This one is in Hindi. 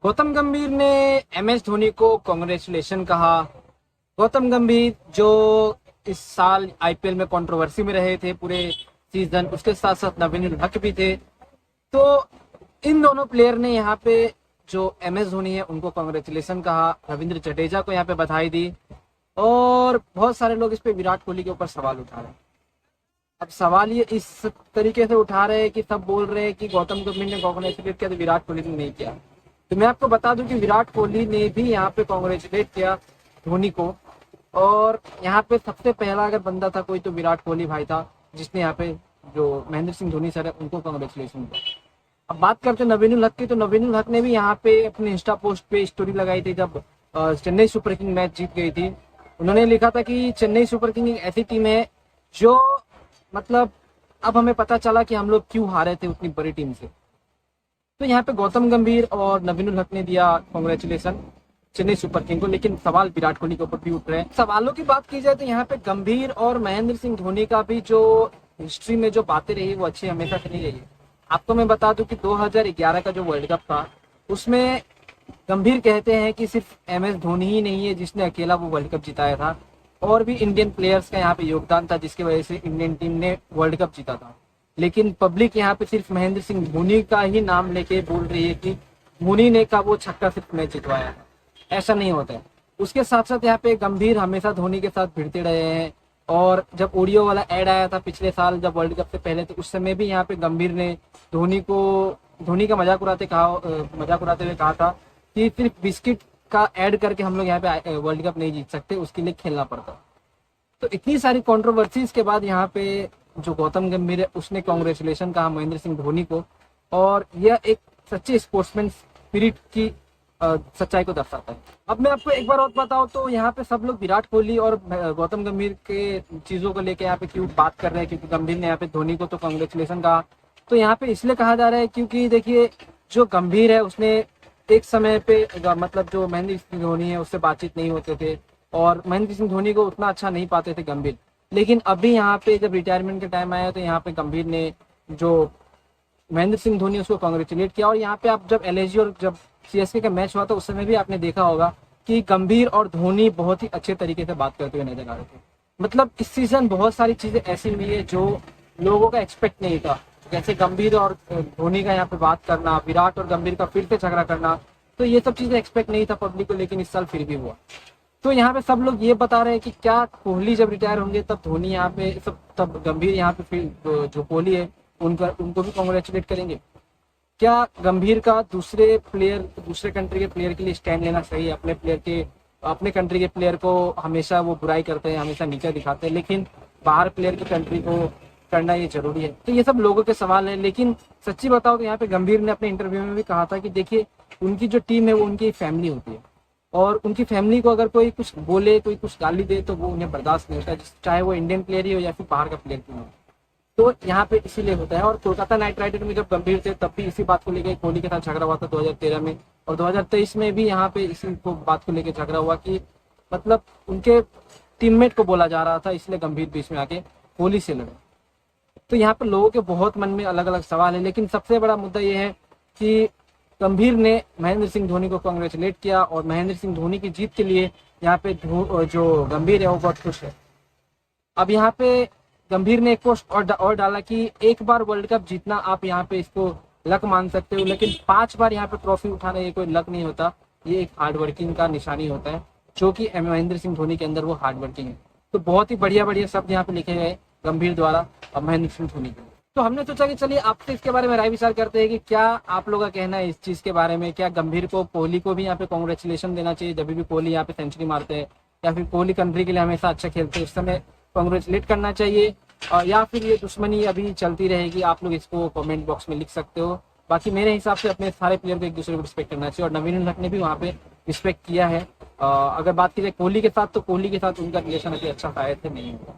गौतम गंभीर ने MS धोनी को कॉन्ग्रेचुलेशन कहा। गौतम गंभीर जो इस साल IPL में कंट्रोवर्सी में रहे थे पूरे सीजन, उसके साथ साथ नवीन उल हक भी थे। तो इन दोनों प्लेयर ने यहाँ पे जो MS धोनी है उनको कॉन्ग्रेचुलेशन कहा, रविंद्र जडेजा को यहाँ पे बधाई दी और बहुत सारे लोग इस पे विराट कोहली के ऊपर सवाल उठा रहे हैं। अब सवाल ये इस तरीके से उठा रहे हैं कि सब बोल रहे हैं कि गौतम गंभीर ने कॉन्ग्रेचुलेट किया तो विराट कोहली ने नहीं किया। तो मैं आपको बता दूं कि विराट कोहली ने भी यहाँ पे कॉन्ग्रेचुलेट किया धोनी को, और यहाँ पे सबसे पहला अगर बंदा था कोई तो विराट कोहली भाई था, जिसने यहाँ पे जो महेंद्र सिंह धोनी सर है उनको कॉन्ग्रेचुलेशन किया। अब बात करते हैं नवीन उल हक की, तो नवीन उल हक ने भी यहाँ पे अपने इंस्टा पोस्ट पे स्टोरी लगाई थी जब चेन्नई सुपर किंग मैच जीत गई थी। उन्होंने लिखा था कि चेन्नई सुपर किंग एक ऐसी टीम है जो मतलब अब हमें पता चला कि हम लोग क्यों हारे थे उतनी बड़ी टीम से। तो यहाँ पे गौतम गंभीर और नवीन उल हक ने दिया कॉन्ग्रेचुलेशन चेन्नई सुपर किंग को, लेकिन सवाल विराट कोहली के ऊपर भी उठ रहे हैं। सवालों की बात की जाए तो यहाँ पे गंभीर और महेंद्र सिंह धोनी का भी जो हिस्ट्री में जो बातें रही वो अच्छी हमेशा से नहीं रही है। आपको मैं बता दूं कि 2011 का जो वर्ल्ड कप था उसमें गंभीर कहते हैं कि सिर्फ MS धोनी ही नहीं है जिसने अकेला वो वर्ल्ड कप जिताया था, और भी इंडियन प्लेयर्स का यहाँ पे योगदान था जिसकी वजह से इंडियन टीम ने वर्ल्ड कप जीता था। लेकिन पब्लिक यहाँ पे सिर्फ महेंद्र सिंह धोनी का ही नाम लेके बोल रही है कि धोनी ने का वो छक्का सिर्फ मैच जितवाया है। ऐसा नहीं होता है। उसके साथ साथ यहाँ पे गंभीर हमेशा धोनी के साथ भिड़ते रहे हैं, और जब ऑडियो वाला एड आया था पिछले साल जब वर्ल्ड कप से पहले, तो उस समय भी यहाँ पे गंभीर ने धोनी का मजाक उड़ाते हुए कहा था कि सिर्फ बिस्किट का ऐड करके हम लोग यहाँ पे वर्ल्ड कप नहीं जीत सकते, उसके लिए खेलना पड़ता। तो इतनी सारी कंट्रोवर्सीज के बाद यहाँ पे जो गौतम गंभीर है उसने कांग्रेचुलेशन कहा महेंद्र सिंह धोनी को, और यह एक सच्चे स्पोर्ट्समैन स्पिरिट की सच्चाई को दर्शाता है। अब मैं आपको एक बार और बताऊं तो यहाँ पे सब लोग विराट कोहली और गौतम गंभीर के चीजों को लेकर यहाँ पे क्यों बात कर रहे हैं, क्योंकि गंभीर ने यहाँ पे धोनी को तो कांग्रेचुलेशन कहा। तो यहाँ पे इसलिए कहा जा रहा है क्योंकि देखिए जो गंभीर है उसने एक समय पे मतलब जो महेंद्र सिंह धोनी है उससे बातचीत नहीं होते थे और महेंद्र सिंह धोनी को उतना अच्छा नहीं पाते थे गंभीर। लेकिन अभी यहाँ पे जब रिटायरमेंट का टाइम आया तो यहाँ पे गंभीर ने जो महेंद्र सिंह धोनी उसको कांग्रेचुलेट किया। और यहाँ पे आप जब LSG और जब CSK का मैच हुआ था उस समय भी आपने देखा होगा कि गंभीर और धोनी बहुत ही अच्छे तरीके से बात करते हुए नजर आ रहे थे। मतलब इस सीजन बहुत सारी चीजें ऐसी हुई है जो लोगों का एक्सपेक्ट नहीं था, जैसे गंभीर और धोनी का यहाँ पे बात करना, विराट और गंभीर का फिर से झगड़ा करना, तो ये सब चीजें एक्सपेक्ट नहीं था पब्लिक को, लेकिन इस साल फिर भी हुआ। तो यहाँ पे सब लोग ये बता रहे हैं कि क्या कोहली जब रिटायर होंगे तब धोनी यहाँ पे तब गंभीर यहाँ पे फिर जो कोहली है उनको भी कॉन्ग्रेचुलेट करेंगे। क्या गंभीर का दूसरे कंट्री के प्लेयर के लिए स्टैंड लेना सही है? अपने कंट्री के प्लेयर को हमेशा वो बुराई करते हैं, हमेशा नीचे दिखाते हैं, लेकिन बाहर प्लेयर की कंट्री को करना ये जरूरी है। तो ये सब लोगों के सवाल है। लेकिन सच्ची बताओ तो यहाँ पे गंभीर ने अपने इंटरव्यू में भी कहा था कि देखिए उनकी जो टीम है वो उनकी फैमिली होती है, और उनकी फैमिली को अगर कोई कुछ बोले, कोई कुछ गाली दे तो वो उन्हें बर्दाश्त नहीं होता, चाहे वो इंडियन प्लेयर ही हो या फिर बाहर का प्लेयर क्यों हो। तो यहाँ पे इसीलिए होता है। और कोलकाता नाइट राइडर में जब गंभीर थे तब भी इसी बात को लेकर कोहली के साथ झगड़ा हुआ था 2013 में, और 2023 में भी यहाँ पे इसी बात को लेकर झगड़ा हुआ कि मतलब उनके टीममेट को बोला जा रहा था, इसलिए गंभीर बीच में आके कोहली से लड़े। तो यहाँ पे लोगों के बहुत मन में अलग अलग सवाल है, लेकिन सबसे बड़ा मुद्दा ये है कि गंभीर ने महेंद्र सिंह धोनी को कांग्रेचुलेट किया, और महेंद्र सिंह धोनी की जीत के लिए यहाँ पे जो गंभीर है वो बहुत खुश है। अब यहाँ पे गंभीर ने एक पोस्ट और डाला कि एक बार वर्ल्ड कप जीतना आप यहाँ पे इसको लक मान सकते हो, लेकिन 5 बार यहाँ पे ट्रॉफी उठाना ये कोई लक नहीं होता, ये एक हार्डवर्किंग का निशानी होता है, जो कि महेंद्र सिंह धोनी के अंदर वो हार्डवर्किंग है। तो बहुत ही बढ़िया शब्द यहाँ पे लिखे गए गंभीर द्वारा और महेंद्र सिंह धोनी के। तो हमने सोचा कि चलिए आपसे इसके बारे में राय विचार करते हैं कि क्या आप लोगों का कहना है इस चीज के बारे में। क्या गंभीर को कोहली को भी यहाँ पे कांग्रेचुलेशन देना चाहिए जब भी कोहली यहाँ पे सेंचुरी मारते हैं, या फिर कोहली कंट्री के लिए हमेशा अच्छा खेलते हैं उस समय कांग्रेचुलेट करना चाहिए, या फिर ये दुश्मनी अभी चलती रहेगी? आप लोग इसको कमेंट बॉक्स में लिख सकते हो। बाकी मेरे हिसाब से अपने सारे प्लेयर को एक दूसरे को रिस्पेक्ट करना चाहिए, और नवीन उल हक ने भी वहाँ पे रिस्पेक्ट किया है। अगर बात की जाए कोहली के साथ तो कोहली के साथ उनका रिलेशन अभी अच्छा शायद से नहीं होगा।